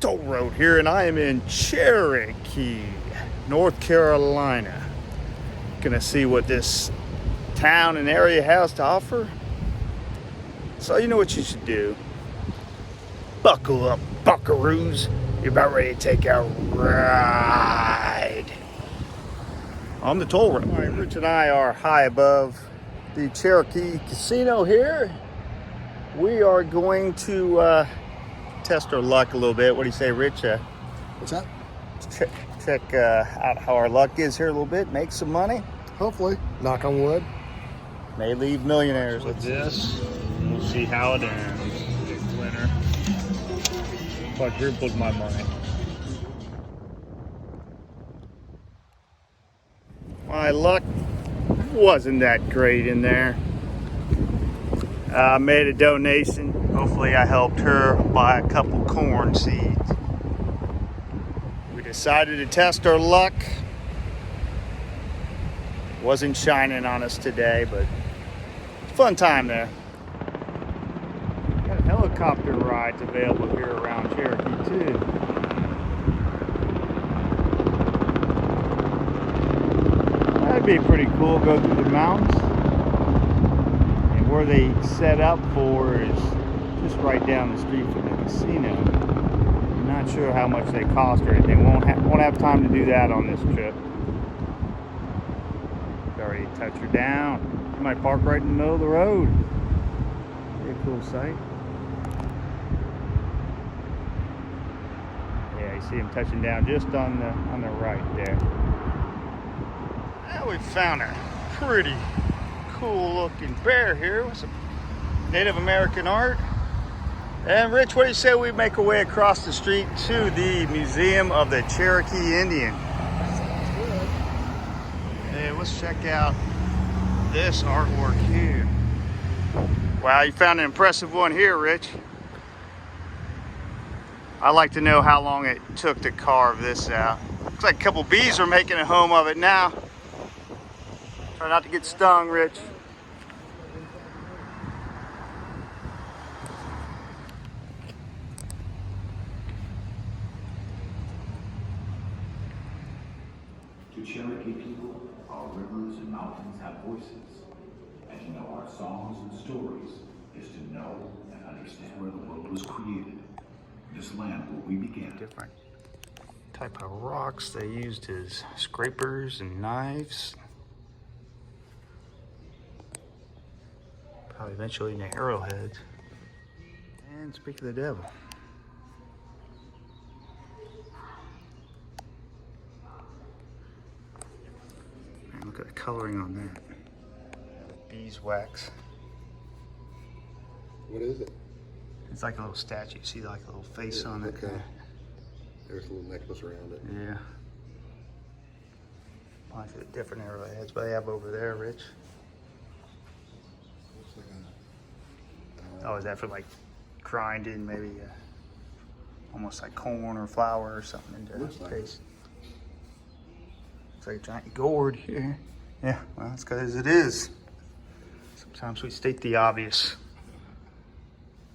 toll road here, and I am in Cherokee, North Carolina. Gonna see what this town and area has to offer. So you know what you should do. Buckle up, buckaroos. You're about ready to take a ride on the toll road. All right, Rich and I are high above the Cherokee Casino here. We are going to test our luck a little bit. What do you say, Rich? What's that? Check out how our luck is here a little bit. Make some money. Hopefully. Knock on wood. May leave millionaires with this. We'll see how it ends. Big winner. Quadrupled my money. My luck wasn't that great in there. I made a donation. Hopefully I helped her buy a couple corn seeds. We decided to test our luck. Wasn't shining on us today, but fun time there. Got helicopter rides available here around Cherokee too. That'd be pretty cool. Go through the mountains. And where they set up for is just right down the street from the casino. I'm not sure how much they cost or anything. Won't have time to do that on this trip. Already touch her down. You might park right in the middle of the road. Very cool sight. Yeah, you see him touching down just on the right there. Now we found a pretty cool looking bear here with some Native American art. And Rich, what do you say we make our way across the street to the Museum of the Cherokee Indian? Hey, let's check out this artwork here. Wow, you found an impressive one here, Rich. I'd like to know how long it took to carve this out. Looks like a couple bees are making a home of it now. Try not to get stung, Rich. To Cherokee people, our rivers and mountains have voices. And to know our songs and stories is to know and understand where the world was created. This land where we began. Different type of rocks they used as scrapers and knives. Probably eventually into arrowheads. And speak of the devil. Man, look at the coloring on that. Beeswax. What is it? It's like a little statue. See, like a little face on it. Okay. There's a little necklace around it. Yeah. Bunch of different arrowheads, but they have over there, Rich. Looks like Oh, is that for like grinding, maybe almost like corn or flour or something into paste? It's like a giant gourd here. Yeah, well, that's because it is. Sometimes we state the obvious.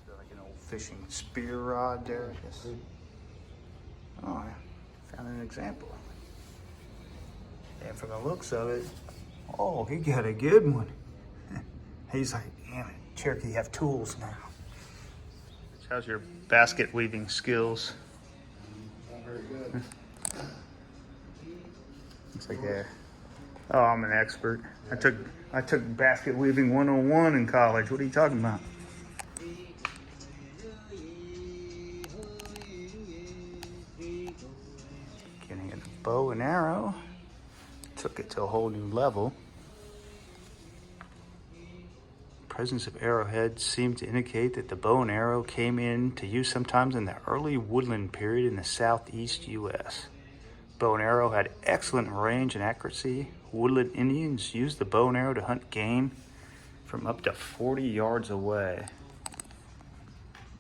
Like an old fishing spear rod there, I guess. Oh, I found an example. And from the looks of it, oh, he got a good one. He's like, damn it, Cherokee have tools now. How's your basket weaving skills? not very good. Looks like oh, I'm an expert. I took basket weaving 101 in college. What are you talking about? Getting a bow and arrow. Took it to a whole new level. Presence of arrowheads seemed to indicate that the bow and arrow came into use sometimes in the early woodland period in the southeast U.S. Bow and arrow had excellent range and accuracy. Woodland Indians used the bow and arrow to hunt game from up to 40 yards away.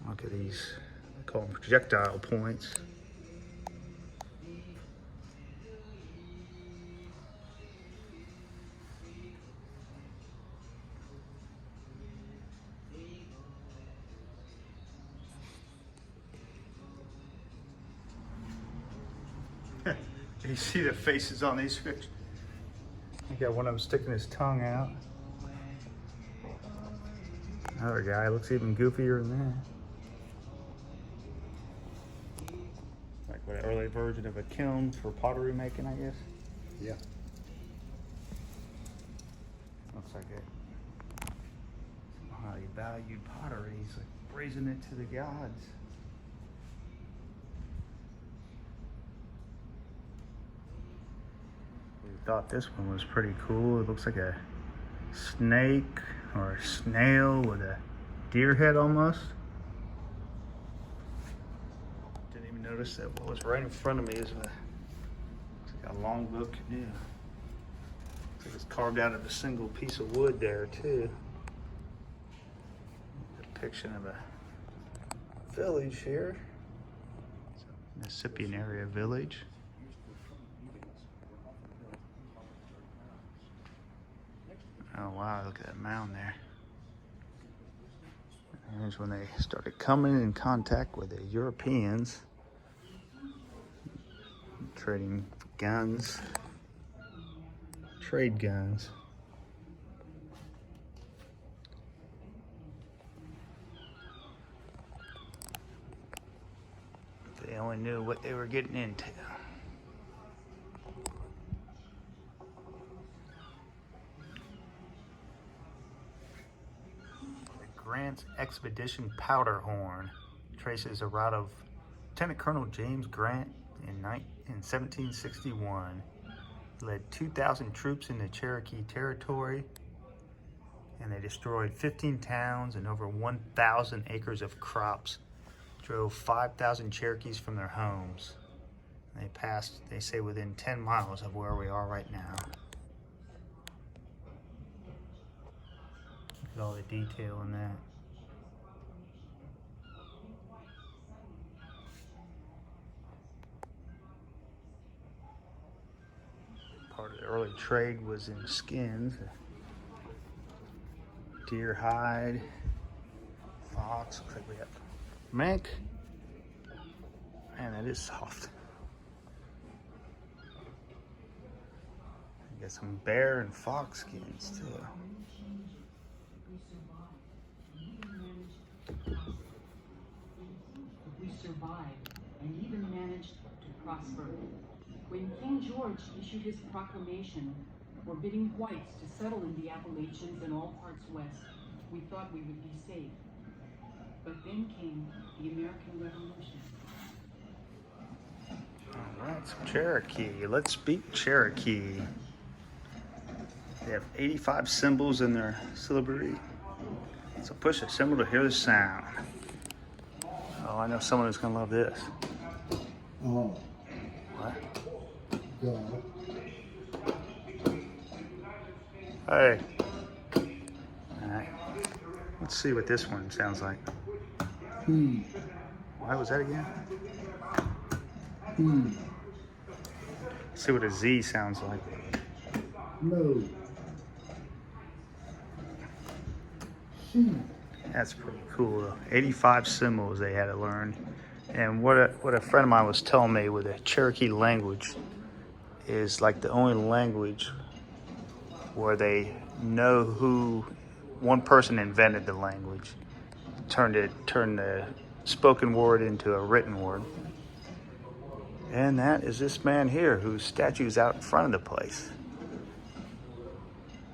Look at these, they call them projectile points. Do you see the faces on these pictures? I got one of them sticking his tongue out. Another guy looks even goofier than that. Like what, an early version of a kiln for pottery making, I guess. Yeah. Looks like it. Highly valued pottery. He's like raising it to the gods. We thought this one was pretty cool. It looks like a snake or a snail with a deer head almost. Didn't even notice that what was right in front of me is looks like a longboat canoe. Looks like it's carved out of a single piece of wood there too. Depiction of a village here. It's a Mississippian area village. Oh wow, look at that mound there. And here's when they started coming in contact with the Europeans, trading guns, trade guns. They only knew what they were getting into. Grant's Expedition Powderhorn traces a route of Lieutenant Colonel James Grant in 1761. He led 2,000 troops into Cherokee territory, and they destroyed 15 towns and over 1,000 acres of crops. Drove 5,000 Cherokees from their homes. They passed, they say, within 10 miles of where we are right now. Look at all the detail in that. Part of the early trade was in skins. Deer hide, fox, looks like we have mink. Man, that is soft. You got some bear and fox skins too. We survived and even managed to prosper. When King George issued his proclamation forbidding whites to settle in the Appalachians and all parts west, we thought we would be safe. But then came the American Revolution. All right, some Cherokee. Let's speak Cherokee. They have 85 symbols in their syllabary. So push a symbol to hear the sound. Oh, I know someone who's gonna love this. Oh, What? God. Hey. All right. Let's see what this one sounds like. Why was that again? Let's see what a Z sounds like. No. That's pretty cool. 85 symbols they had to learn. And what a friend of mine was telling me with the Cherokee language is like the only language where they know who one person invented the language, turned the spoken word into a written word. And that is this man here whose statue's out in front of the place.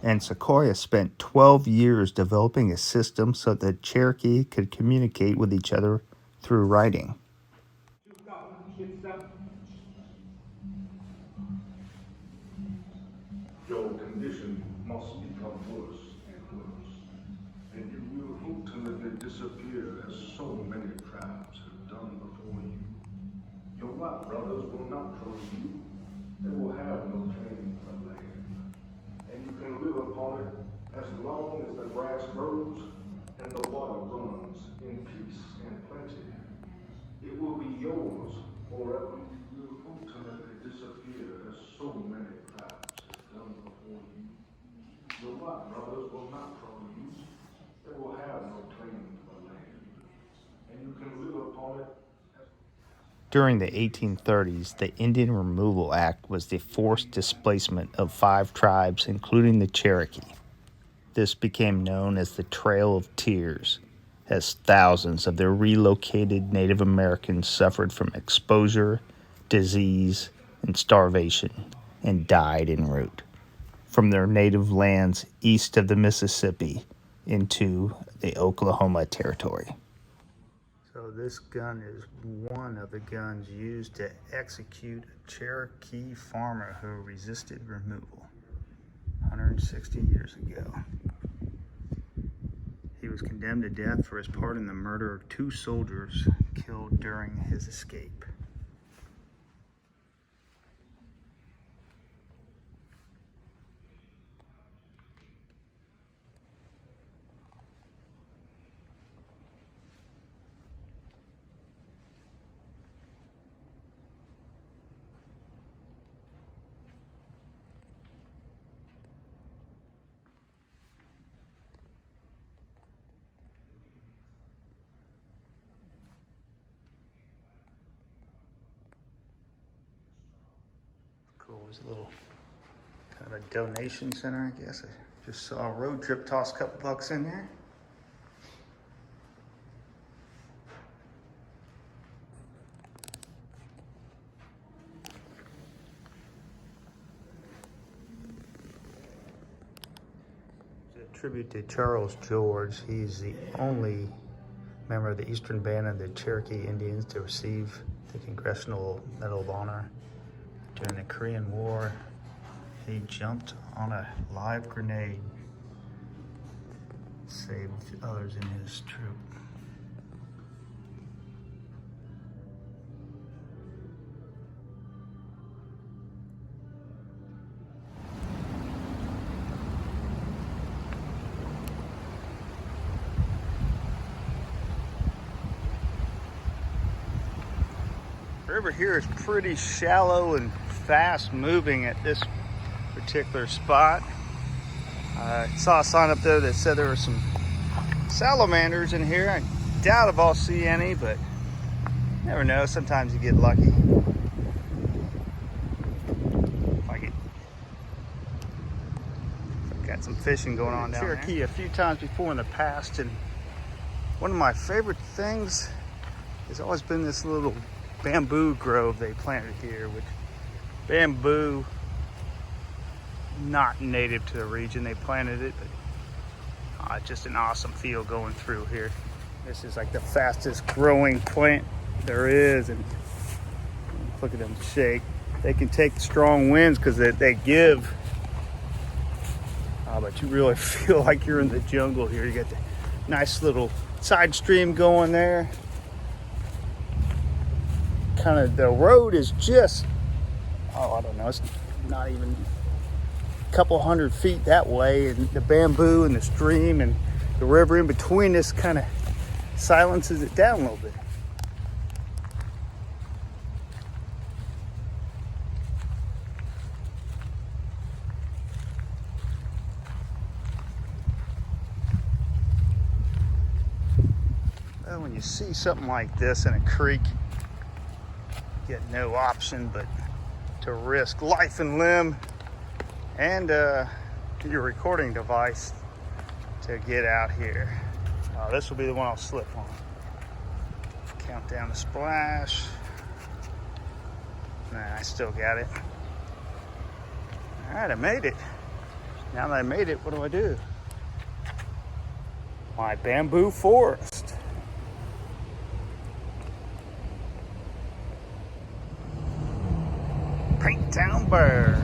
And Sequoia spent 12 years developing a system so that Cherokee could communicate with each other through writing. Your condition must become worse and worse, and you will ultimately disappear as so many tribes have done before you. Your white brothers will not trouble you. They will have no claim to the land, and you can live upon it as long as the grass grows and the water runs in peace and plenty. It will be yours forever. You will ultimately disappear as so many tribes have done before you. Your white brothers will not trouble you. They will have no claim to the land, and you can live upon it. During the 1830s, the Indian Removal Act was the forced displacement of 5 tribes, including the Cherokee. This became known as the Trail of Tears, as thousands of their relocated Native Americans suffered from exposure, disease, and starvation, and died en route from their native lands east of the Mississippi into the Oklahoma Territory. So this gun is one of the guns used to execute a Cherokee farmer who resisted removal 160 years ago. He was condemned to death for his part in the murder of 2 soldiers killed during his escape. Cool, there's a little kind of a donation center, I guess. I just saw a road trip toss a couple bucks in there. It's a tribute to Charles George. He's the only member of the Eastern Band of the Cherokee Indians to receive the Congressional Medal of Honor. During the Korean War, he jumped on a live grenade, saved others in his troop. The river here is pretty shallow and fast moving at this particular spot. I saw a sign up there that said there were some salamanders in here. I doubt if I'll see any, but you never know. Sometimes you get lucky. Got some fishing going on down Cherokee there. A few times before in the past, and one of my favorite things has always been this little bamboo grove they planted here, which bamboo, not native to the region. They planted it, but just an awesome feel going through here. This is like the fastest growing plant there is, and look at them shake. They can take the strong winds because they give, but you really feel like you're in the jungle here. You got the nice little side stream going there. Kind of the road is just, I don't know, it's not even a couple hundred feet that way, and the bamboo and the stream and the river in between this kind of silences it down a little bit. Well, when you see something like this in a creek, you get no option but to risk life and limb and your recording device to get out here. This will be the one I'll slip on. Count down the splash. Nah, I still got it. All right, I made it. Now that I made it, what do? My bamboo forest. Town Bear.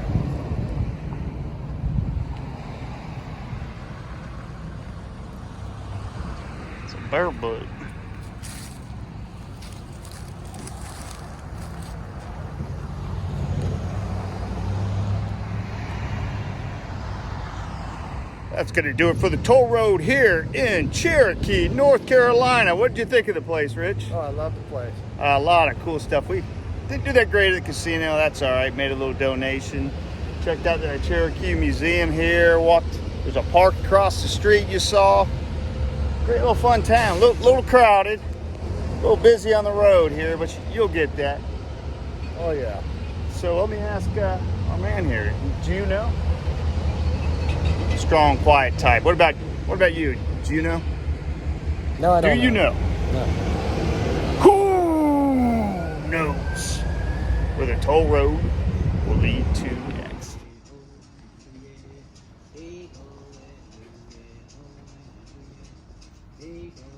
It's a bear bug. That's going to do it for the toll road here in Cherokee, North Carolina. What did you think of the place, Rich? Oh, I love the place. A lot of cool stuff. We didn't do that great at the casino. That's all right. Made a little donation. Checked out the Cherokee Museum here. Walked. There's a park across the street you saw. Great little fun town. Little crowded. little busy on the road here, but you'll get that. Oh yeah. So let me ask our man here. Do you know? Strong, quiet type. What about you? Do you know? No, I don't Do you know? No. Who knows where the toll road will lead to next? Hey, go,